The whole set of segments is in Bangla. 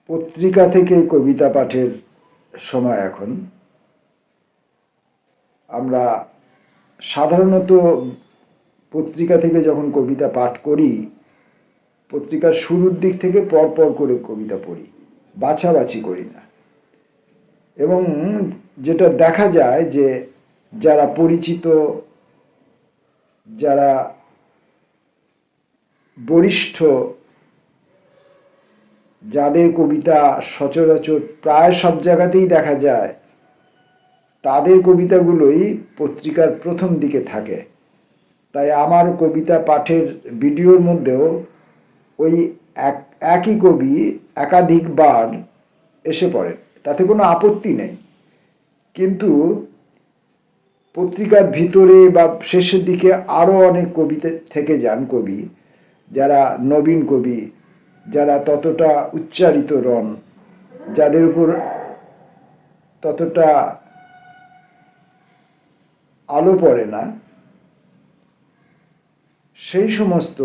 পত্রিকা থেকে কবিতা পাঠের সময় এখন। আমরা সাধারণত পত্রিকা থেকে যখন কবিতা পাঠ করি, পত্রিকার শুরুর দিক থেকে পরপর করে কবিতা পড়ি, বাছাবাছি করি না। এবং যেটা দেখা যায় যে যারা পরিচিত, যারা বরিষ্ঠ, যাদের কবিতা সচরাচর প্রায় সব জায়গাতেই দেখা যায়, তাদের কবিতাগুলোই পত্রিকার প্রথম দিকে থাকে। তাই আমার কবিতা পাঠের ভিডিওর মধ্যেও ওই একই কবি একাধিকবার এসে পড়েন, তাতে কোনো আপত্তি নেই। কিন্তু পত্রিকার ভিতরে বা শেষের দিকে আরও অনেক কবিতা থেকে যান কবি, যারা নবীন কবি, যারা ততটা উচ্চারিত রন, যাদের উপর ততটা আলো পড়ে না, সেই সমস্ত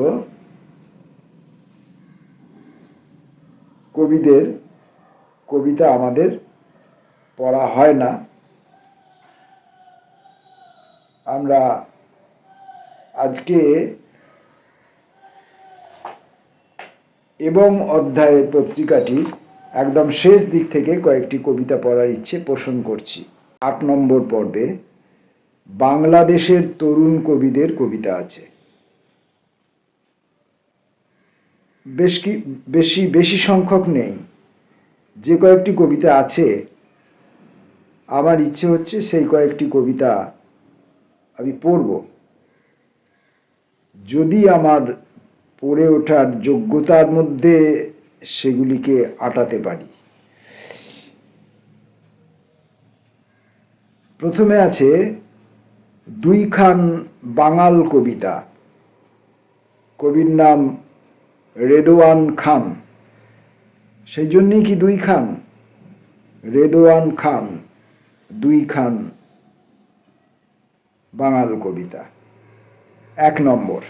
কবিদের কবিতা আমাদের পড়া হয় না। আমরা আজকে এবং অধ্যায় পত্রিকাটির একদম শেষ দিক থেকে কয়েকটি কবিতা পড়ার ইচ্ছে পোষণ করছি। ৮ নম্বর পর্বে বাংলাদেশের তরুণ কবিদের কবিতা আছে। বেশি সংখ্যক নেই, যে কয়েকটি কবিতা আছে আমার ইচ্ছে হচ্ছে সেই কয়েকটি কবিতা আমি পড়ব, যদি আমার পড়ে ওঠার যোগ্যতার মধ্যে সেগুলিকে আটাতে পারি। প্রথমে আছে দুইখান বাঙাল কবিতা। কবির নাম রেদওয়ান খান, সেই জন্যই কি দুইখান? রেদওয়ান খান, দুইখান বাঙাল কবিতা। ১ নম্বর,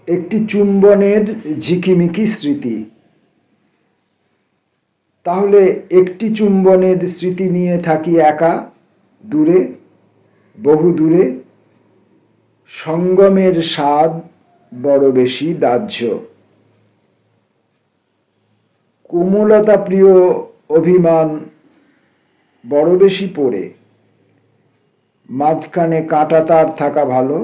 একটি চুম্বনের ঝিকিমিকি স্মৃতি। তাহলে একটি চুম্বনের স্মৃতি নিয়ে থাকি একা, দূরে, বহু দূরে। সঙ্গমের স্বাদ বড় বেশি দাহ্য। কোমলতা প্রিয় অভিমান বড় বেশি পড়ে। মাঝখানে কাঁটা তার থাকা ভালো।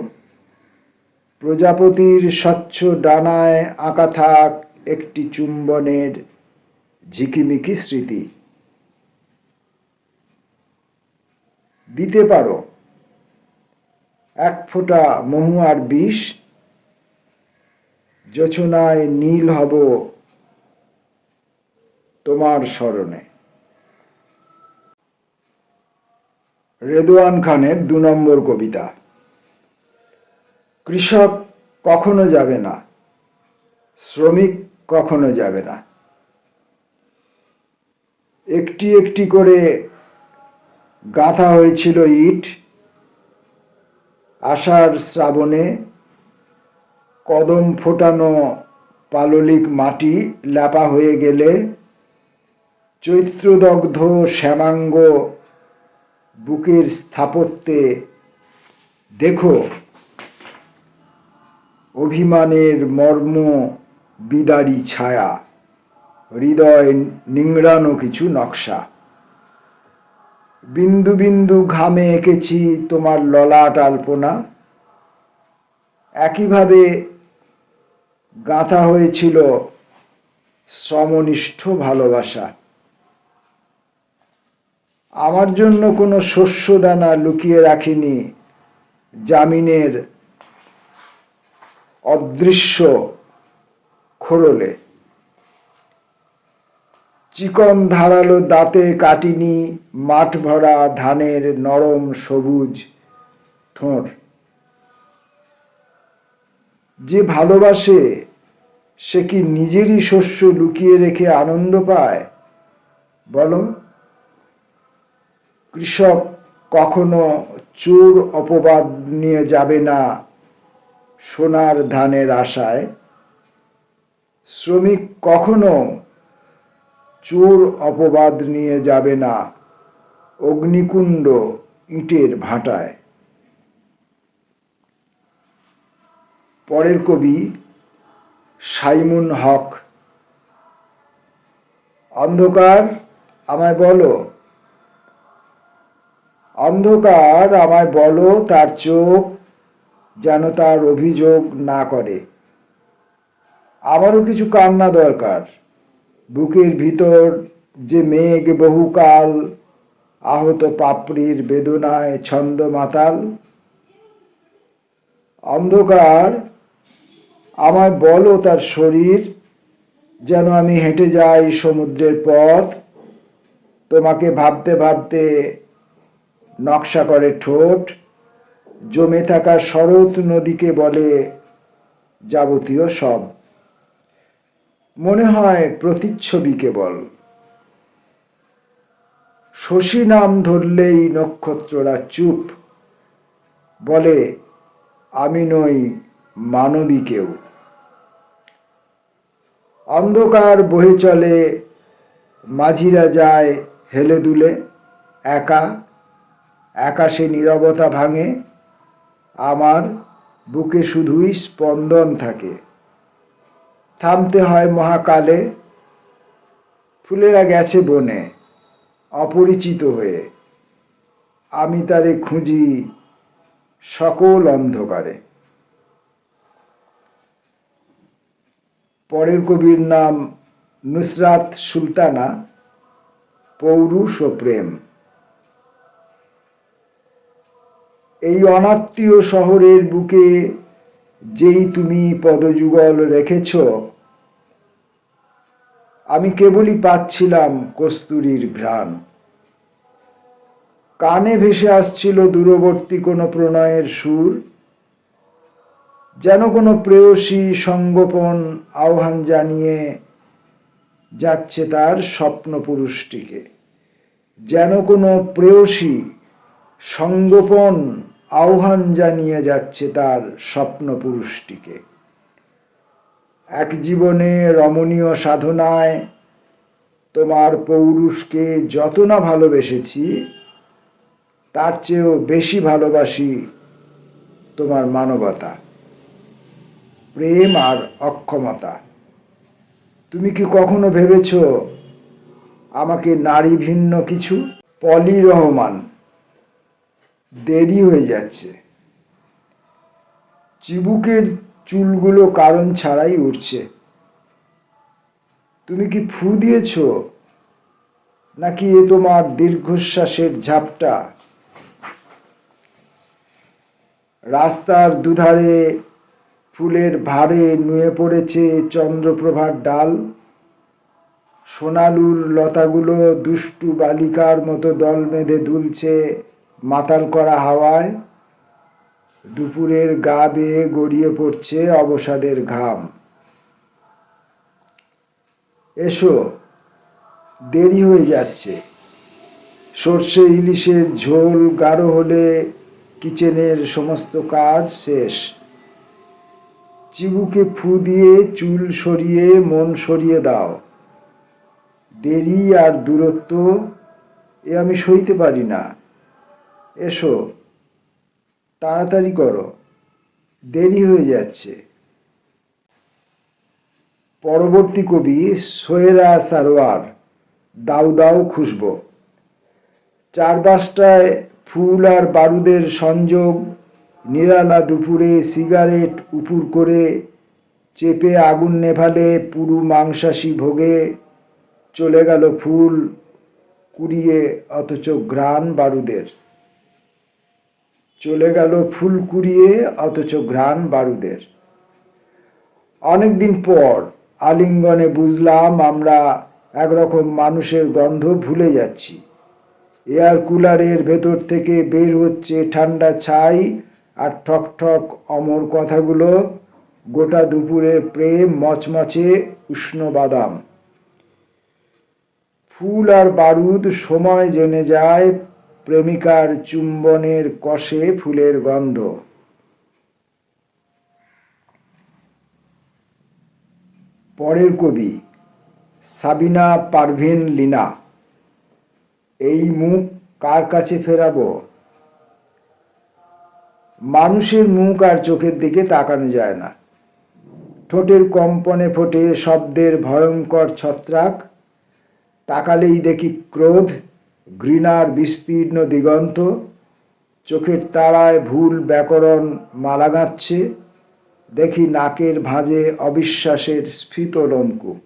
প্রজাপতির স্বচ্ছ ডানায় আঁকা থাক একটি চুম্বনের ঝিকিমিকি স্মৃতি। দিতে পারো ১ ফোঁটা মহুয়ার বিষ, জোছনায় নীল হব তোমার স্মরণে। রেদওয়ান খানের ২ নম্বর কবিতা। কৃষক কখনো যাবে না, শ্রমিক কখনো যাবে না। একটি একটি করে গাঁথা হয়েছিল ইট। আষাঢ় শ্রাবণে কদম ফোটানো পাললিক মাটি ল্যাপা হয়ে গেলে চৈত্রদগ্ধ শ্যামাঙ্গ বুকের স্থাপত্যে দেখো অভিমানের মর্ম বিদারী ছায়া, হৃদয় নিংড়ানো কিছু নকশা। বিন্দু বিন্দু ঘামে এঁকেছি তোমার ললাট আলপনা। একইভাবে গাঁথা হয়েছিল শ্রমনিষ্ঠ ভালোবাসা। আমার জন্য কোনো শস্যদানা লুকিয়ে রাখিনি জামিনের অদৃশ্য খোরলে। চিকন ধারালো দাঁতে কাটিনি মাঠ ভরা ধানের নরম সবুজ থোঁড়। যে ভালোবাসে সে কি নিজেরই শস্য লুকিয়ে রেখে আনন্দ পায় বলো? কৃষক কখনো চোর অপবাদ নিয়ে যাবে না সোনার ধানের আশায়। শ্রমিক কখনো চোর অপবাদ নিয়ে যাবে না অগ্নিকুণ্ড ইটের ভাটায়। পরের কবি সাইমুন হক। অন্ধকার আমায় বলো, অন্ধকার আমায় বলো তার চোখ যেন তার অভিযোগ না করে। আমারও কিছু কান্না দরকার, বুকের ভিতর যে মেঘ বহুকাল আহত পাপড়ির বেদনায় ছন্দ মাতাল। অন্ধকার আমায় বলো তার শরীর যেন আমি হেঁটে যাই সমুদ্রের পথ। তোমাকে ভাবতে ভাবতে নকশা করে ঠোঁট, জমে থাকা শরৎ নদীকে বলে যাবতীয় সব। মনে হয় প্রতিচ্ছবি কেবল, শশী নাম ধরলেই নক্ষত্ররা চুপ, বলে আমি নই মানবী কেউ। অন্ধকার বহে চলে, মাঝিরা যায় হেলে দুলে, একা আকাশে নীরবতা ভাঙে, আমার বুকে শুধুই স্পন্দন থাকে। থামতে হয় মহাকালে, ফুলেরা গেছে বনে অপরিচিত হয়ে, আমি তারে খুঁজি সকল অন্ধকারে। পরের কবির নাম নুসরাত সুলতানা। পৌরুষ ও প্রেম। এই অনাত্মীয় শহরের বুকে যেই তুমি পদযুগল রেখেছ, আমি কেবলই পাচ্ছিলাম কস্তুরীর ঘ্রাণ। কানে ভেসে আসছিল দূরবর্তী কোনো প্রণয়ের সুর, যেন কোনো প্রেয়সী সঙ্গোপন আহ্বান জানিয়ে যাচ্ছে তার স্বপ্ন পুরুষটিকে। যেন কোনো প্রেয়সী সঙ্গোপন আহ্বান জানিয়ে যাচ্ছে তার স্বপ্ন পুরুষটিকে। এক জীবনে রমণীয় সাধনায় তোমার পৌরুষকে যত না ভালোবেসেছি, তার চেয়েও বেশি ভালোবাসি তোমার মানবতা, প্রেম আর অক্ষমতা। তুমি কি কখনো ভেবেছ আমাকে নারী ভিন্ন কিছু? পলি রহমান। দেরি হয়ে যাচ্ছে। চিবুকের চুলগুলো কারণ ছাড়াই উঠছে। তুমি কি ফু দিয়েছ, নাকি এ তোমার দীর্ঘশ্বাসের ঝাপটা? রাস্তার দুধারে ফুলের ভারে নুয়ে পড়েছে চন্দ্রপ্রভার ডাল। সোনালুর লতাগুলো দুষ্টু বালিকার মতো দল বেঁধে দুলছে মাতাল করা হাওয়ায়। দুপুরের গা বেয়ে গড়িয়ে পড়ছে অবসাদের ঘাম। এসো, দেরি হয়ে যাচ্ছে। সর্ষে ইলিশের ঝোল গাঢ় হলে কিচেনের সমস্ত কাজ শেষ। চিবুকে ফু দিয়ে চুল সরিয়ে মন সরিয়ে দাও। দেরি আর দূরত্ব এ আমি সইতে পারি না। এসো, তাড়াতাড়ি করো, দেরি হয়ে যাচ্ছে। পরবর্তী কবি সোহেরা সারোয়ার। দাউ দাউ খুশবো। চারপাশটায় ফুল আর বারুদের সংযোগ। নিরালা দুপুরে সিগারেট উপুর করে চেপে আগুন নেভালে পুরু মাংসাশী ভোগে চলে গেল ফুল কুড়িয়ে, অথচ ঘ্রাণ বারুদের। চলে গেল ফুল কুড়িয়ে, অথচ ঘ্রাণ বারুদের। অনেকদিন পর আলিঙ্গনে বুঝলাম আমরা একরকম মানুষের গন্ধ ভুলে যাচ্ছি। এয়ার কুলারের ভেতর থেকে বের হচ্ছে ঠান্ডা ছাই আর ঠক ঠক অমর কথাগুলো। গোটা দুপুরের প্রেম মচমচে উষ্ণ বাদাম। ফুল আর বারুদ সময় জেনে যায় প্রেমিকার চুম্বনের কষে ফুলের গন্ধ। পরের কবি সাবিনা পারভিন লিনা। এই মুখ কার কাছে ফেরাবো? মানুষের মুখ আর চোখের দিকে তাকানো যায় না। ঠোঁটের কম্পনে ফোটে শব্দের ভয়ঙ্কর ছত্রাক। তাকালেই দেখি ক্রোধ, ঘৃণার বিস্তীর্ণ দিগন্ত। চোখের তারায় ভুল ব্যাকরণ মালা গাঁচ্ছে। দেখি নাকের ভাঁজে অবিশ্বাসের স্ফীত লোমকূপ।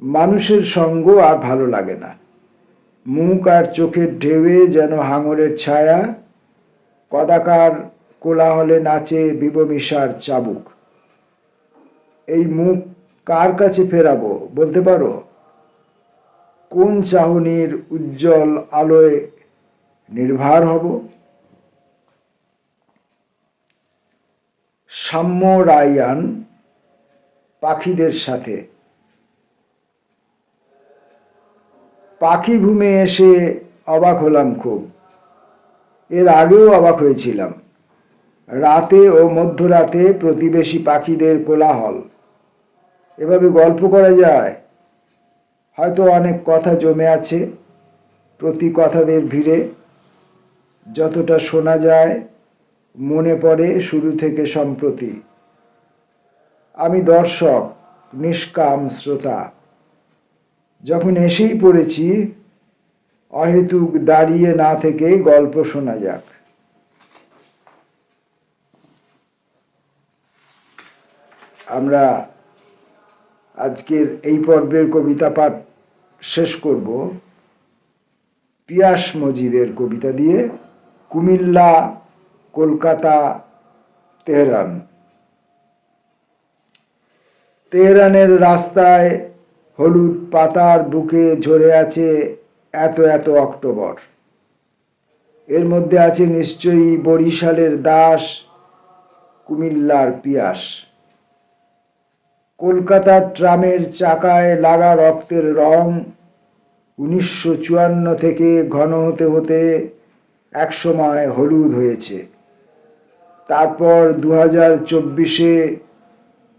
মানুষের সঙ্গ আর ভালো লাগে না। মুখ আর চোখের ঢেউয়ে যেন হাঙরের ছায়া। কদাকার কোলাহলে নাচে বিবমিষার চাবুক। এই মুখ কার কাছে ফেরাবো বলতে পারো? কোন চাহনির উজ্জ্বল আলোয় নির্ভার হব? সাম্য রায়ান পাখিদের সাথে। পাখি ভূমে এসে অবাক হলাম খুব। এর আগেও অবাক হয়েছিলাম। রাতে ও মধ্যরাতে প্রতিবেশী পাখিদের কোলাহল। এভাবে গল্প করা যায়? হয়তো অনেক কথা জমে আছে প্রতি কথাদের ভিড়ে। যতটা শোনা যায় মনে পড়ে শুরু থেকে সম্প্রতি। আমি দর্শক, নিষ্কাম শ্রোতা। যখন এসেই পড়েছি, অহেতুক দাঁড়িয়ে না থেকে গল্প শোনা যাক। আমরা আজকের এই পর্বের কবিতা পাঠ শেষ করব পিয়াস মজিদের কবিতা দিয়ে। কুমিল্লা, কলকাতা, তেহরান। তেহরানের রাস্তায় হলুদ পাতার বুকে ঝরে আছে এত এত অক্টোবর। এর মধ্যে আছে নিশ্চয়ই বরিশালের দাস, কুমিল্লার পিয়াস। কলকাতার ট্রামের চাকায় লাগা রক্তের রং 1954 থেকে ঘন হতে হতে একসময় হলুদ হয়েছে। তারপর 2024-এ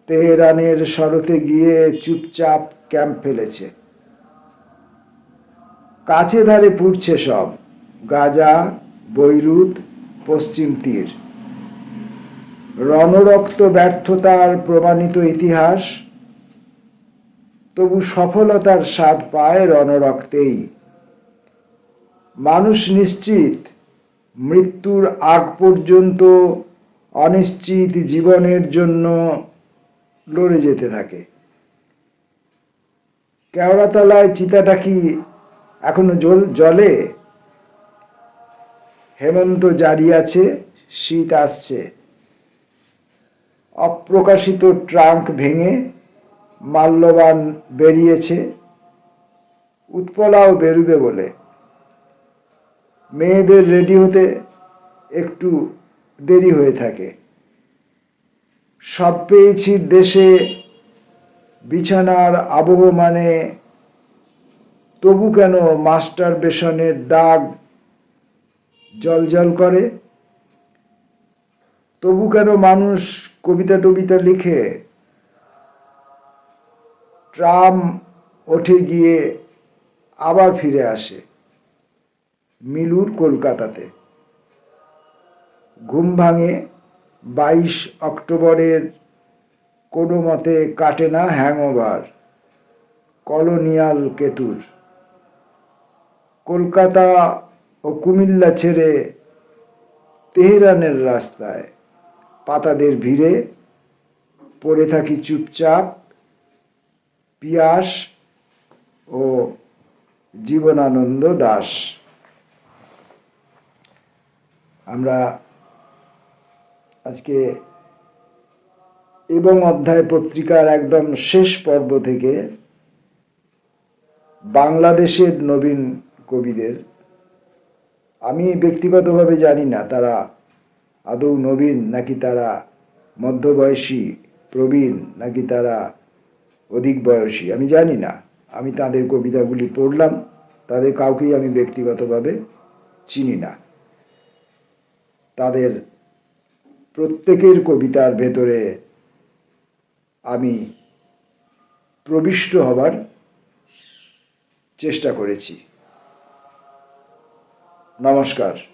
তেহরানের শরতে গিয়ে চুপচাপ ক্যাম্প ফেলেছে। কাছে ধারে পুড়ছে সব, গাজা, বৈরুত, পশ্চিম তীর। রণরক্ত ব্যর্থতার প্রমাণিত ইতিহাস, তবু সফলতার স্বাদ পায় রণরক্তেই। মানুষ নিশ্চিত মৃত্যুর আগ পর্যন্ত অনিশ্চিত জীবনের জন্য লড়ে যেতে থাকে। কেওড়াতলায় চিতাটা কি এখনো জ্বলে? হেমন্ত জারি আছে, শীত আসছে। অপ্রকাশিত ট্রাঙ্ক ভেঙে মাল্যবান বেরিয়েছে, উৎপলাও বেরুবে বলে। মেয়েদের রেডি হতে একটু দেরি হয়ে থাকে। সব পেয়েছি দেশে বিছানার আবহ মানে, তবু কেন মাস্টার বেশনের দাগ জলজল করে? তবু কেন মানুষ কবিতা টবিতা লিখে? ট্রাম ওঠে গিয়ে আবার ফিরে আসে মিলুর কলকাতাতে। ঘুম ভাঙে 22 অক্টোবরের, কোনো মতে কাটে না হ্যাংওভার কলোনিয়াল কেতুর। কলকাতা ও কুমিল্লা ছেড়ে তেহরানের রাস্তায় পাতাদের ভিড়ে পড়ে থাকি চুপচাপ, পিয়াস ও জীবনানন্দ দাশ। আমরা আজকে এবং অধ্যায় পত্রিকার একদম শেষ পর্ব থেকে বাংলাদেশের নবীন কবিদের, আমি ব্যক্তিগতভাবে জানি না তারা আদৌ নবীন নাকি তারা মধ্যবয়সী প্রবীণ নাকি তারা অধিক বয়সী, আমি জানি না। আমি তাদের কবিতাগুলি পড়লাম, তাদের কাউকেই আমি ব্যক্তিগতভাবে চিনি না। তাদের প্রত্যেকের কবিতার ভেতরে আমি প্রবিষ্ট হবার চেষ্টা করেছি। নমস্কার।